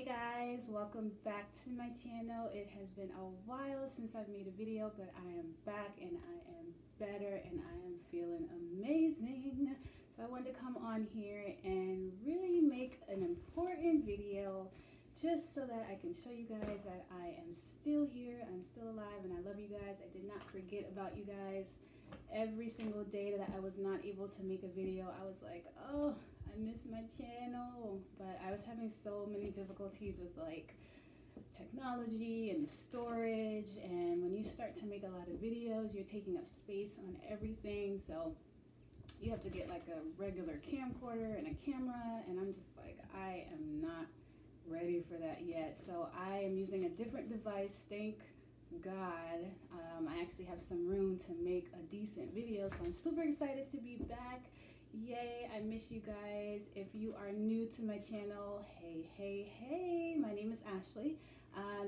guys, welcome back to my channel. It has been a while since I've made a video, but I am back and I am better and I am feeling amazing. So I wanted to come on here and really make an important video just so that I can show you guys that I am still here, I'm still alive, and I love you guys. I did not forget about you guys. Every single day that I was not able to make a video, I was like, oh, I miss my channel. But I was having so many difficulties with like technology and storage, and when you start to make a lot of videos, you're taking up space on everything, so you have to get like a regular camcorder and a camera, and I'm just like, I am not ready for that yet. So I am using a different device, thank God. I actually have some room to make a decent video, so I'm super excited to be back. Yay, I miss you guys. If you are new to my channel, hey, my name is Ashley.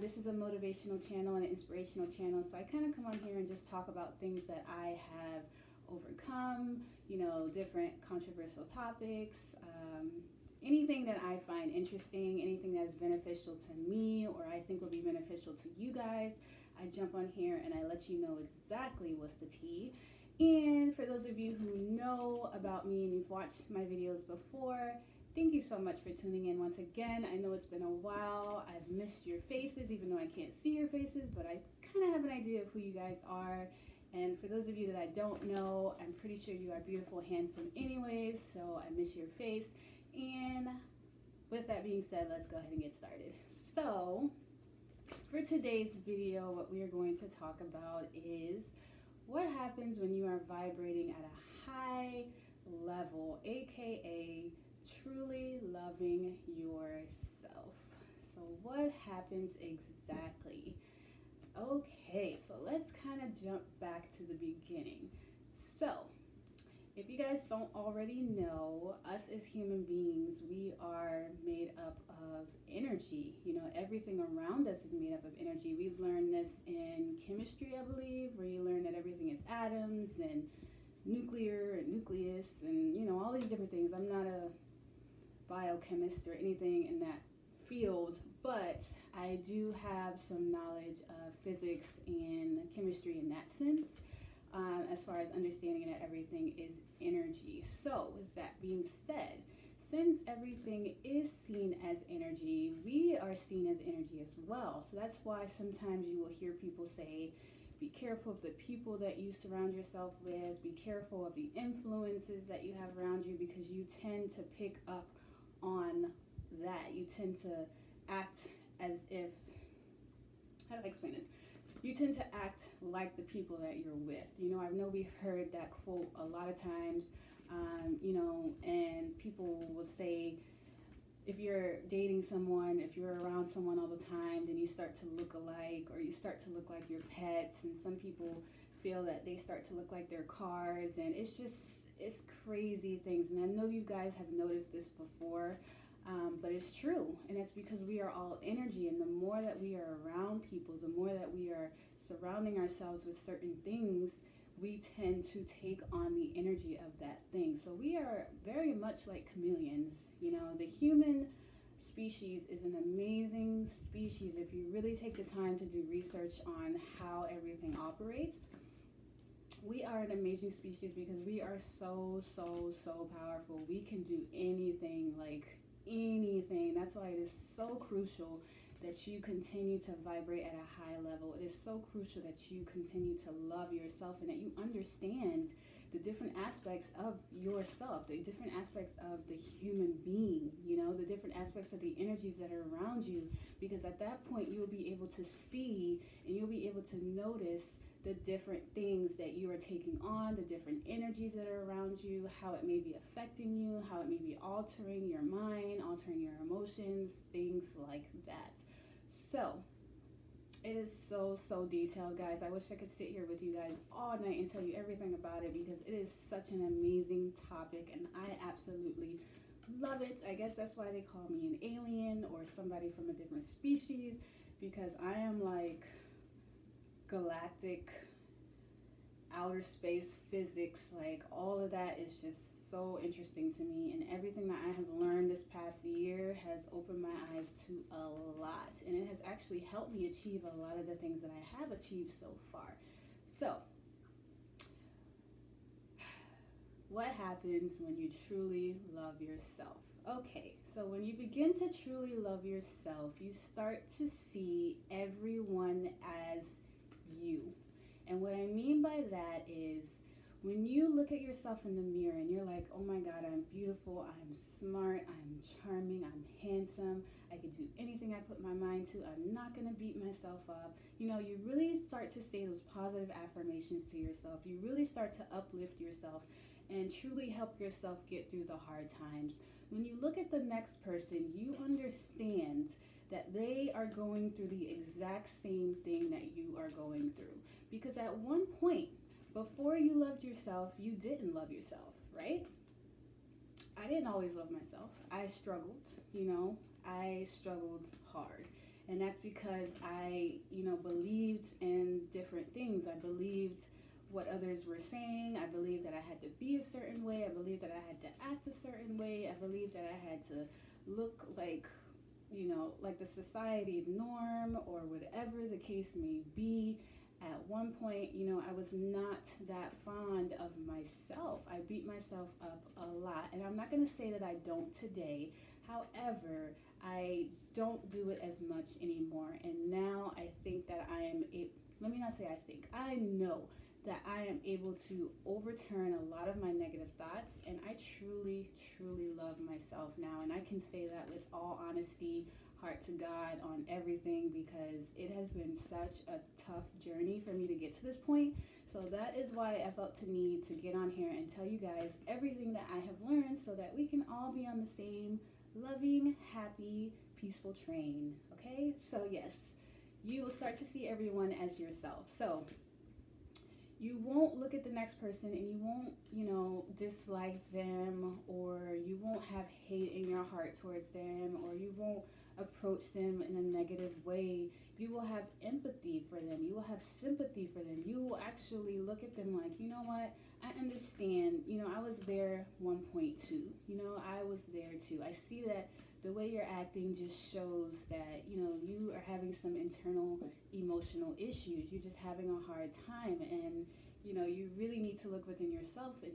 This is a motivational channel and an inspirational channel, so I kind of come on here and just talk about things that I have overcome, you know, different controversial topics, anything that I find interesting, anything that is beneficial to me or I think will be beneficial to you guys. I jump on here and I let you know exactly what's the tea. And for those of you who know about me and you've watched my videos before, thank you so much for tuning in once again. I know it's been a while. I've missed your faces, even though I can't see your faces, but I kind of have an idea of who you guys are. And for those of you that I don't know, I'm pretty sure you are beautiful, handsome anyways, so I miss your face. And with that being said, let's go ahead and get started. So for today's video, what we are going to talk about is what happens when you are vibrating at a high level, aka truly loving yourself. So what happens exactly? Okay, so let's kind of jump back to the beginning. So if you guys don't already know, us as human beings, we are made up of energy. You know, everything around us is made up of energy. We've learned this in chemistry, I believe, where you learn that everything is atoms and nuclear and nucleus and, you know, all these different things. I'm not a biochemist or anything in that field, but I do have some knowledge of physics and chemistry in that sense. As far as understanding that everything is energy. So with that being said, since everything is seen as energy, we are seen as energy as well. So that's why sometimes you will hear people say, be careful of the people that you surround yourself with, be careful of the influences that you have around you, because you tend to pick up on that. You tend to act as if, how do I explain this? You tend to act like the people that you're with. You know, I know we've heard that quote a lot of times, you know, and people will say, if you're dating someone, if you're around someone all the time, then you start to look alike, or you start to look like your pets, and some people feel that they start to look like their cars, and it's crazy things. And I know you guys have noticed this before. But it's true, and it's because we are all energy, and the more that we are around people, the more that we are surrounding ourselves with certain things, we tend to take on the energy of that thing. So we are very much like chameleons. You know, the human species is an amazing species if you really take the time to do research on how everything operates. We are an amazing species because we are so powerful. We can do anything, like anything. That's why it is so crucial that you continue to vibrate at a high level. It is so crucial that you continue to love yourself and that you understand the different aspects of yourself, the different aspects of the human being, you know, the different aspects of the energies that are around you, because at that point you'll be able to see and you'll be able to notice the different things that you are taking on, the different energies that are around you, how it may be affecting you, how it may be altering your mind, altering your emotions, things like that. So it is so detailed, guys. I wish I could sit here with you guys all night and tell you everything about it, because it is such an amazing topic and I absolutely love it. I guess that's why they call me an alien or somebody from a different species, because I am like galactic, outer space physics, like all of that is just so interesting to me, and everything that I have learned this past year has opened my eyes to a lot, and it has actually helped me achieve a lot of the things that I have achieved so far. So, what happens when you truly love yourself? Okay, so when you begin to truly love yourself, you start to see everyone as you. And what I mean by that is, when you look at yourself in the mirror and you're like, oh my God, I'm beautiful, I'm smart, I'm charming, I'm handsome, I can do anything I put my mind to, I'm not gonna beat myself up. You know, you really start to say those positive affirmations to yourself. You really start to uplift yourself and truly help yourself get through the hard times. When you look at the next person, you understand that they are going through the exact same thing that you are going through. Because at one point, before you loved yourself, you didn't love yourself, right? I didn't always love myself. I struggled, I struggled hard. And that's because I, believed in different things. I believed what others were saying. I believed that I had to be a certain way. I believed that I had to act a certain way. I believed that I had to look like, like the society's norm or whatever the case may be. At one point, I was not that fond of myself. I beat myself up a lot. And I'm not going to say that I don't today. However, I don't do it as much anymore. And now I think that let me not say I think. I know that I am able to overturn a lot of my negative thoughts. And I truly, truly love myself now. And I can say that with all honesty, heart to God, on everything, because it has been such a tough journey for me to get to this point. So that is why I felt the need to get on here and tell you guys everything that I have learned so that we can all be on the same loving, happy, peaceful train. Okay? So yes, you will start to see everyone as yourself. So you won't look at the next person and you won't, dislike them, or you won't have hate in your heart towards them, or you won't approach them in a negative way. You will have empathy for them. You will have sympathy for them. You will actually look at them like, you know what? I understand. I was there 1.2. I was there too. I see that the way you're acting just shows that, you are having some internal emotional issues. You're just having a hard time. And, you really need to look within yourself and,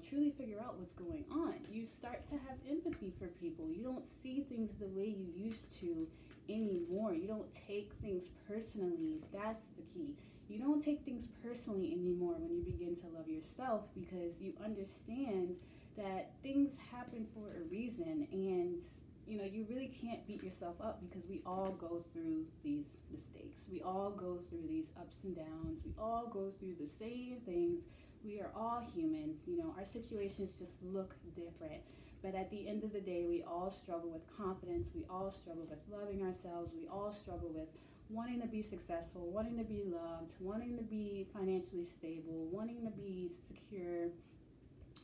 truly figure out what's going on. You start to have empathy for people. You don't see things the way you used to anymore. You don't take things personally. That's the key. You don't take things personally anymore when you begin to love yourself, because you understand that things happen for a reason, and you really can't beat yourself up, because we all go through these mistakes. We all go through these ups and downs. We all go through the same things. We are all humans. Our situations just look different. But at the end of the day, we all struggle with confidence. We all struggle with loving ourselves. We all struggle with wanting to be successful, wanting to be loved, wanting to be financially stable, wanting to be secure,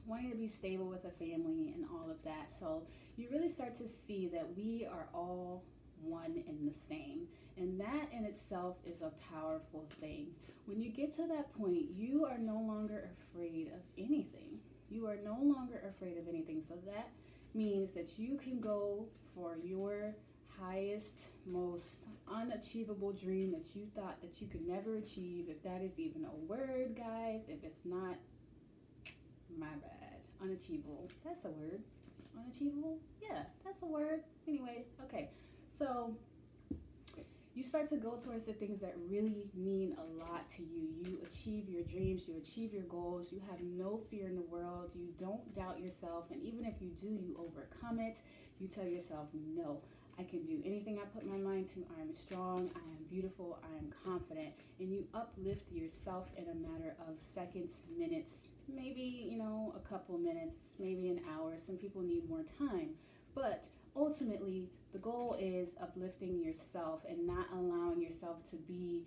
wanting to be stable with a family and all of that. So you really start to see that we are all one and the same. And that in itself is a powerful thing. When you get to that point, you are no longer afraid of anything. You are no longer afraid of anything. So that means that you can go for your highest, most unachievable dream that you thought that you could never achieve. If that is even a word, guys, if it's not, my bad. Unachievable. That's a word. Unachievable? Yeah, that's a word. Anyways, okay. So you start to go towards the things that really mean a lot to you. You achieve your dreams, you achieve your goals, you have no fear in the world, you don't doubt yourself, and even if you do, you overcome it. You tell yourself, no, I can do anything I put my mind to. I am strong, I am beautiful, I am confident, and you uplift yourself in a matter of seconds, minutes, maybe, a couple minutes, maybe an hour. Some people need more time, but ultimately, the goal is uplifting yourself and not allowing yourself to be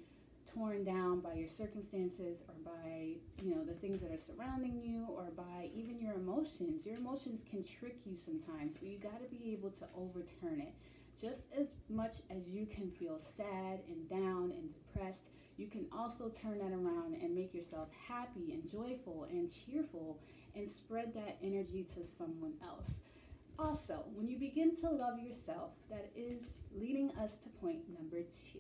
torn down by your circumstances or by, the things that are surrounding you, or by even your emotions. Your emotions can trick you sometimes, so you got to be able to overturn it. Just as much as you can feel sad and down and depressed, you can also turn that around and make yourself happy and joyful and cheerful and spread that energy to someone else. Also, when you begin to love yourself, that is leading us to point number 2.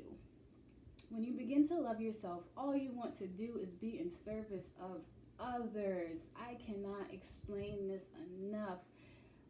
When you begin to love yourself, all you want to do is be in service of others. I cannot explain this enough.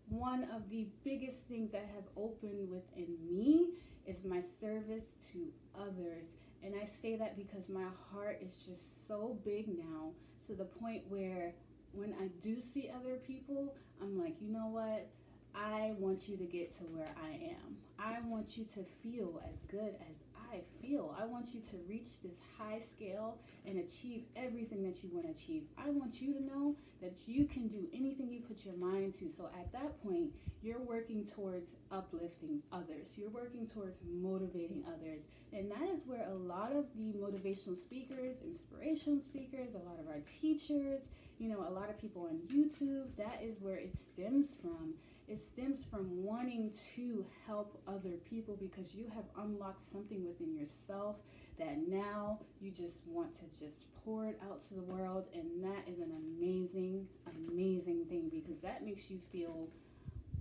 One of the biggest things that have opened within me is my service to others. And I say that because my heart is just so big now, to the point where when I do see other people, I'm like, you know what? I want you to get to where I am. I want you to feel as good as I feel. I want you to reach this high scale and achieve everything that you want to achieve. I want you to know that you can do anything you put your mind to. So at that point, you're working towards uplifting others. You're working towards motivating others. And that is where a lot of the motivational speakers, inspirational speakers, a lot of our teachers, a lot of people on YouTube, that is where it stems from. It stems from wanting to help other people because you have unlocked something within yourself that now you just want to just pour it out to the world. And that is an amazing, amazing thing, because that makes you feel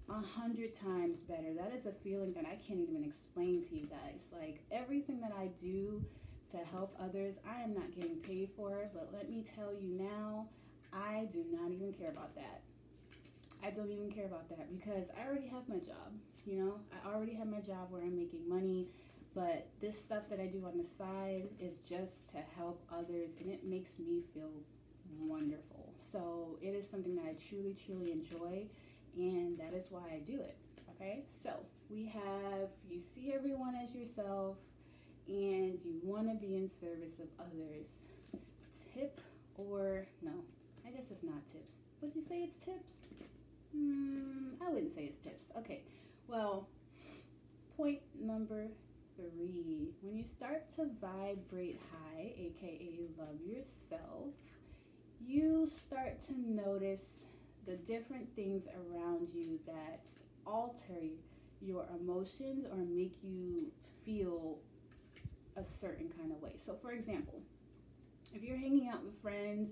100 times better. That is a feeling that I can't even explain to you guys. Like, everything that I do to help others, I am not getting paid for it, but let me tell you now, I do not even care about that. I don't even care about that because I already have my job. I already have my job where I'm making money, but this stuff that I do on the side is just to help others, and it makes me feel wonderful. So it is something that I truly, truly enjoy, and that is why I do it. Okay, so we have, you see everyone as yourself, and you want to be in service of others. Tip or no? I guess it's not tips. Would you say it's tips? I wouldn't say it's tips. Okay, well, point number 3. When you start to vibrate high, aka love yourself, you start to notice the different things around you that alter your emotions or make you feel a certain kind of way. So for example, if you're hanging out with friends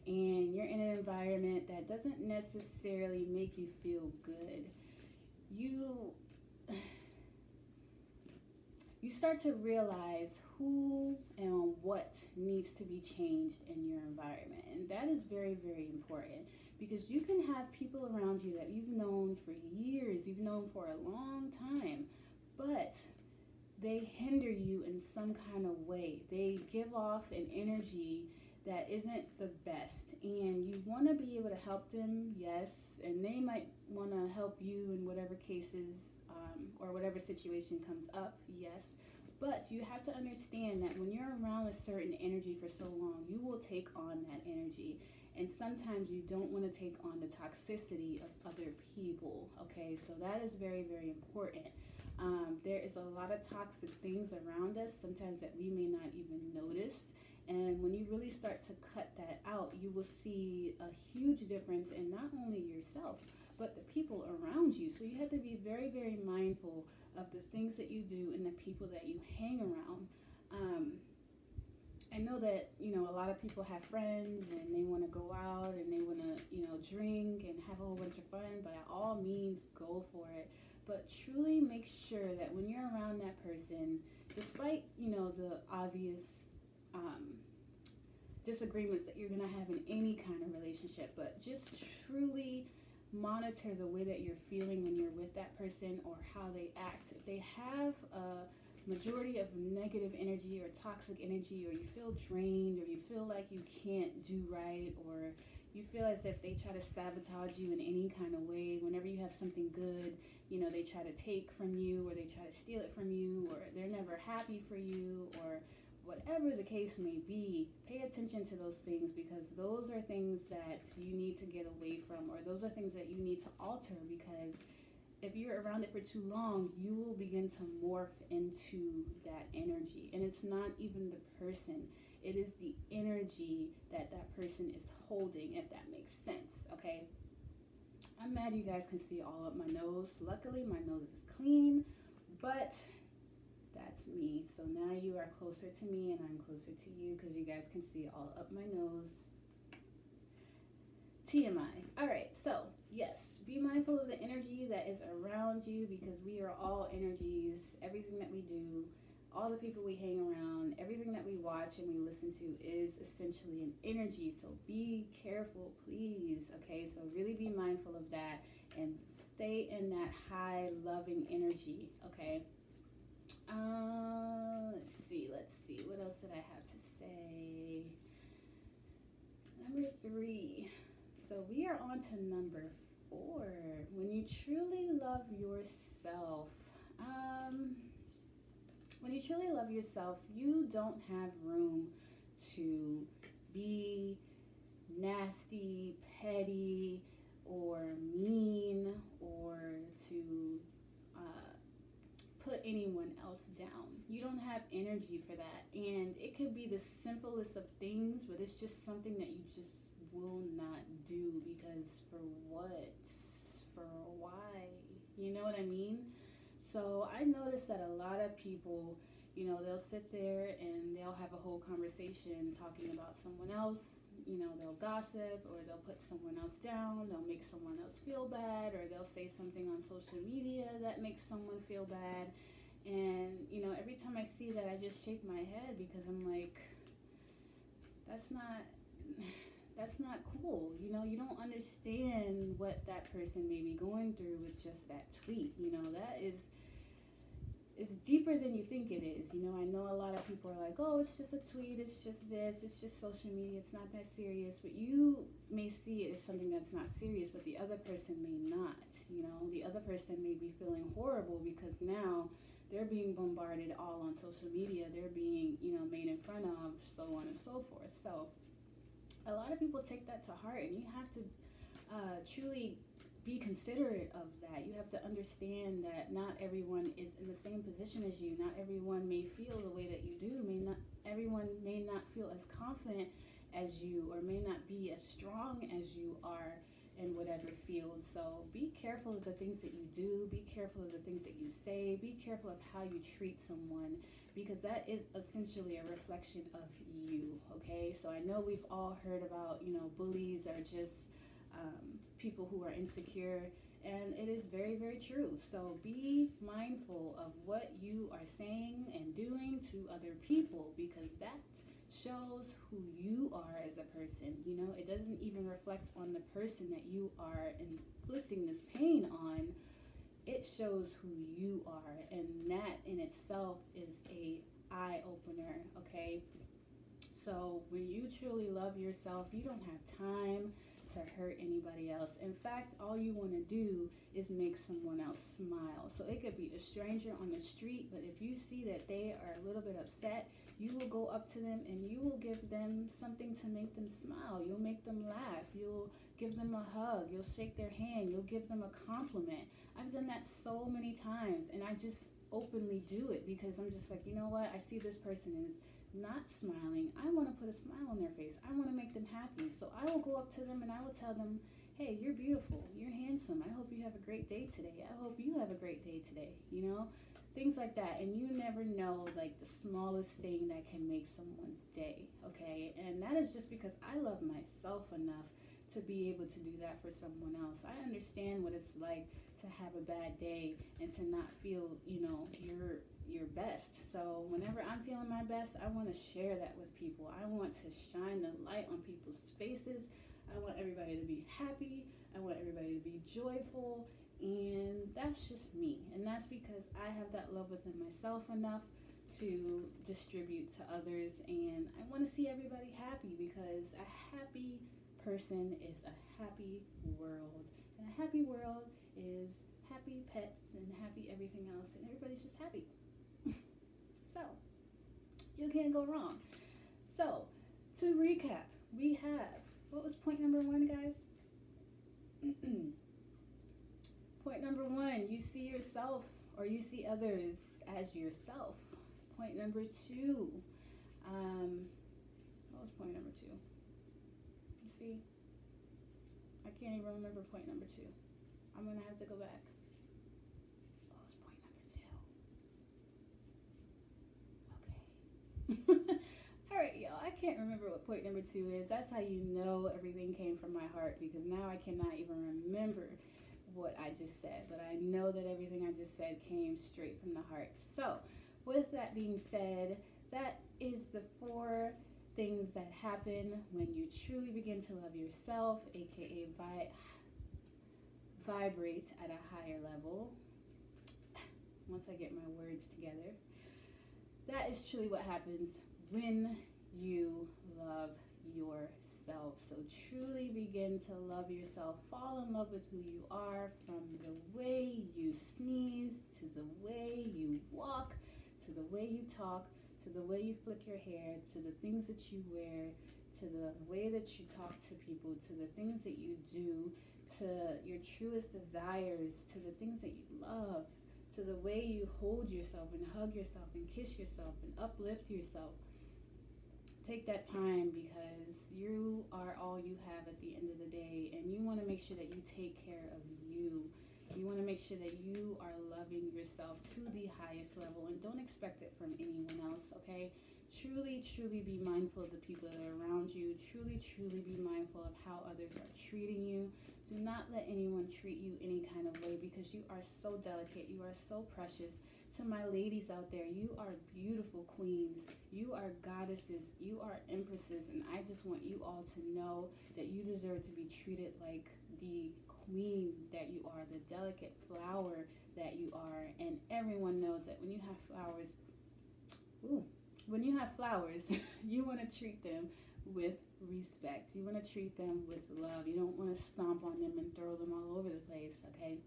and you're in an environment that doesn't necessarily make you feel good, you start to realize who and what needs to be changed in your environment. And that is very, very important, because you can have people around you that you've known for years, you've known for a long time, but they hinder you in some kind of way. They give off an energy that isn't the best, and you want to be able to help them, yes, and they might want to help you in whatever cases or whatever situation comes up, yes, but you have to understand that when you're around a certain energy for so long, you will take on that energy, and sometimes you don't want to take on the toxicity of other people, okay? So that is very, very important. There is a lot of toxic things around us sometimes that we may not even notice. And when you really start to cut that out, you will see a huge difference in not only yourself, but the people around you. So you have to be very, very mindful of the things that you do and the people that you hang around. I know that, a lot of people have friends and they want to go out and they want to, drink and have a whole bunch of fun. By all means, go for it. But truly make sure that when you're around that person, despite, the obvious disagreements that you're going to have in any kind of relationship, but just truly monitor the way that you're feeling when you're with that person or how they act. If they have a majority of negative energy or toxic energy, or you feel drained, or you feel like you can't do right, or you feel as if they try to sabotage you in any kind of way, whenever you have something good, they try to take from you, or they try to steal it from you, or they're never happy for you, or whatever the case may be, pay attention to those things, because those are things that you need to get away from, or those are things that you need to alter, because if you're around it for too long, you will begin to morph into that energy. And it's not even the person, it is the energy that that person is holding, if that makes sense, okay? I'm mad you guys can see all up my nose. Luckily, my nose is clean, but that's me. So now you are closer to me and I'm closer to you, because you guys can see all up my nose. TMI. All right, so yes, be mindful of the energy that is around you, because we are all energies. Everything that we do, all the people we hang around, everything that we watch and we listen to is essentially an energy. So be careful, please. Okay, so really be mindful of that and stay in that high, loving energy. Okay. Let's see. What else did I have to say? Number 3. So we are on to number 4. When you truly love yourself. When you truly love yourself, you don't have room to be nasty, petty, or mean, or to put anyone else down. You don't have energy for that. And it could be the simplest of things, but it's just something that you just will not do, because for what? For why? You know what I mean? So I noticed that a lot of people, they'll sit there and they'll have a whole conversation talking about someone else. They'll gossip, or they'll put someone else down, they'll make someone else feel bad, or they'll say something on social media that makes someone feel bad. And, every time I see that, I just shake my head, because I'm like, that's not cool. You don't understand what that person may be going through with just that tweet. That is, it's deeper than you think it is. I know a lot of people are like, oh, it's just a tweet, it's just this, it's just social media, it's not that serious. But you may see it as something that's not serious, but the other person may not. The other person may be feeling horrible because now they're being bombarded all on social media. They're being, made in fun of, so on and so forth. So a lot of people take that to heart, and you have to truly be considerate of that. You have to understand that not everyone is in the same position as you. Not everyone may feel the way that you do. Everyone may not feel as confident as you, or may not be as strong as you are in whatever field. So be careful of the things that you do. Be careful of the things that you say. Be careful of how you treat someone, because that is essentially a reflection of you. Okay, so I know we've all heard about, bullies are just people who are insecure, and it is very, very true. So be mindful of what you are saying and doing to other people, because that shows who you are as a person. It doesn't even reflect on the person that you are inflicting this pain on. It shows who you are, and that in itself is a eye opener. Okay, so when you truly love yourself, you don't have time to hurt anybody else. In fact, all you want to do is make someone else smile. So it could be a stranger on the street, but if you see that they are a little bit upset, you will go up to them and you will give them something to make them smile. You'll make them laugh. You'll give them a hug. You'll shake their hand. You'll give them a compliment. I've done that so many times, and I just openly do it, because I'm just like, you know what? I see this person is not smiling. I want to put a smile on their face. I want to make them happy. So I will go up to them and I will tell them, hey, you're beautiful. You're handsome. I hope you have a great day today. I hope you have a great day today. Things like that. And you never know, like, the smallest thing that can make someone's day. Okay, and that is just because I love myself enough to be able to do that for someone else. I understand what it's like to have a bad day and to not feel, your best. So whenever I'm feeling my best, I want to share that with people. I want to shine the light on people's faces. I want everybody to be happy. I want everybody to be joyful. And that's just me. And that's because I have that love within myself enough to distribute to others. And I want to see everybody happy, because a happy person is a happy world. And a happy world is happy pets and happy everything else. And everybody's just happy. So you can't go wrong. So to recap, we have, what was point number 1, guys? Point number 1, you see yourself, or you see others as yourself. Point number 2, what was point number 2? You see, I can't even remember point number 2. I'm gonna have to go back. What was point number 2? Okay. All right, y'all, I can't remember what point number 2 is. That's how you know everything came from my heart, because now I cannot even remember what I just said, but I know that everything I just said came straight from the heart. So with that being said, that is the 4 things that happen when you truly begin to love yourself, aka vibrate at a higher level. Once I get my words together, that is truly what happens when you love yourself. So truly begin to love yourself. Fall in love with who you are, from the way you sneeze, to the way you walk, to the way you talk, to the way you flick your hair, to the things that you wear, to the way that you talk to people, to the things that you do, to your truest desires, to the things that you love, to the way you hold yourself and hug yourself and kiss yourself and uplift yourself. Take that time, because you are all you have at the end of the day, and you want to make sure that you take care of you. You want to make sure that you are loving yourself to the highest level, and don't expect it from anyone else, okay? Truly, truly be mindful of the people that are around you. Truly, truly be mindful of how others are treating you. Do not let anyone treat you any kind of way, because you are so delicate. You are so precious. To my ladies out there, you are beautiful queens. You are goddesses. You are empresses. And I just want you all to know that you deserve to be treated like the queen that you are, the delicate flower that you are. And everyone knows that when you have flowers, you want to treat them with respect. You want to treat them with love. You don't want to stomp on them and throw them all over the place, okay?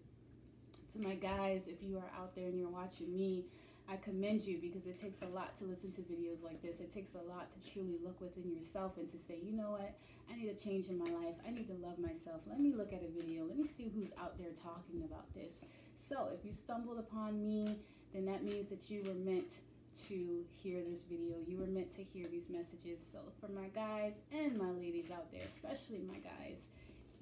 To my guys, if you are out there and you're watching me, I commend you, because it takes a lot to listen to videos like this. It takes a lot to truly look within yourself and to say, you know what, I need a change in my life. I need to love myself. Let me look at a video. Let me see who's out there talking about this. So if you stumbled upon me, then that means that you were meant to hear this video. You were meant to hear these messages. So for my guys and my ladies out there, especially my guys,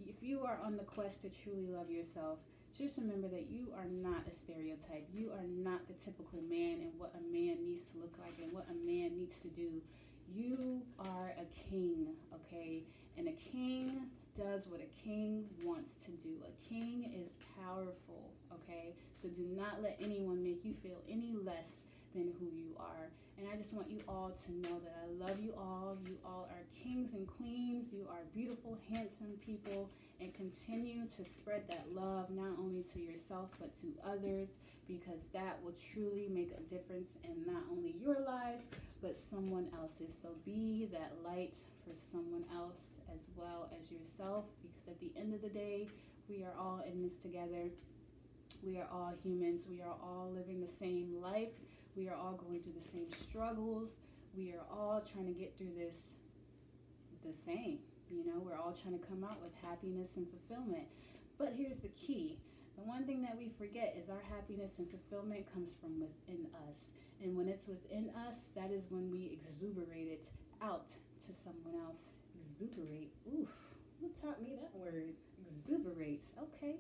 if you are on the quest to truly love yourself, just remember that you are not a stereotype. You are not the typical man and what a man needs to look like and what a man needs to do. You are a king, okay? And a king does what a king wants to do. A king is powerful, okay? So do not let anyone make you feel any less than who you are. And I just want you all to know that I love you all. You all are kings and queens. You are beautiful, handsome people. And continue to spread that love, not only to yourself, but to others, because that will truly make a difference in not only your lives, but someone else's. So be that light for someone else as well as yourself, because at the end of the day, we are all in this together. We are all humans. We are all living the same life. We are all going through the same struggles. We are all trying to get through this the same. You know, we're all trying to come out with happiness and fulfillment. But here's the key. The one thing that we forget is our happiness and fulfillment comes from within us. And when it's within us, that is when we exuberate it out to someone else. Exuberate. Oof. Who taught me that word? Exuberate. Okay.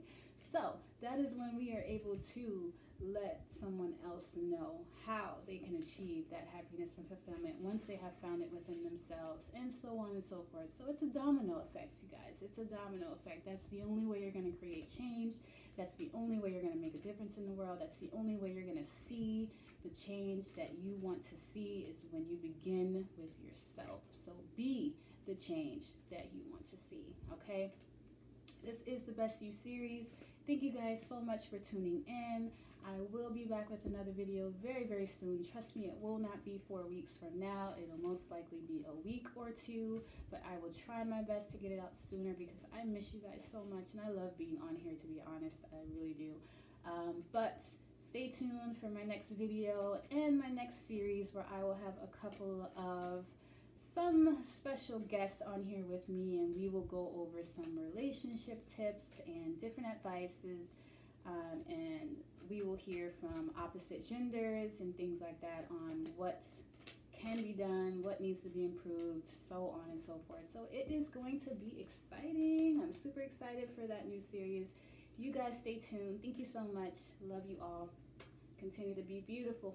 So that is when we are able to let someone else know how they can achieve that happiness and fulfillment once they have found it within themselves, and so on and so forth. So it's a domino effect, you guys. It's a domino effect. That's the only way you're going to create change. That's the only way you're going to make a difference in the world. That's the only way you're going to see the change that you want to see, is when you begin with yourself. So be the change that you want to see, okay? This is the Best You series. Thank you guys so much for tuning in. I will be back with another video very, very soon. Trust me, it will not be 4 weeks from now. It'll most likely be a week or two, but I will try my best to get it out sooner, because I miss you guys so much, and I love being on here, to be honest. I really do. But stay tuned for my next video and my next series, where I will have a couple of some special guests on here with me, and we will go over some relationship tips and different advices, and we will hear from opposite genders and things like that on what can be done, what needs to be improved, so on and so forth. So it is going to be exciting. I'm super excited for that new series. You guys stay tuned. Thank you so much. Love you all. Continue to be beautiful.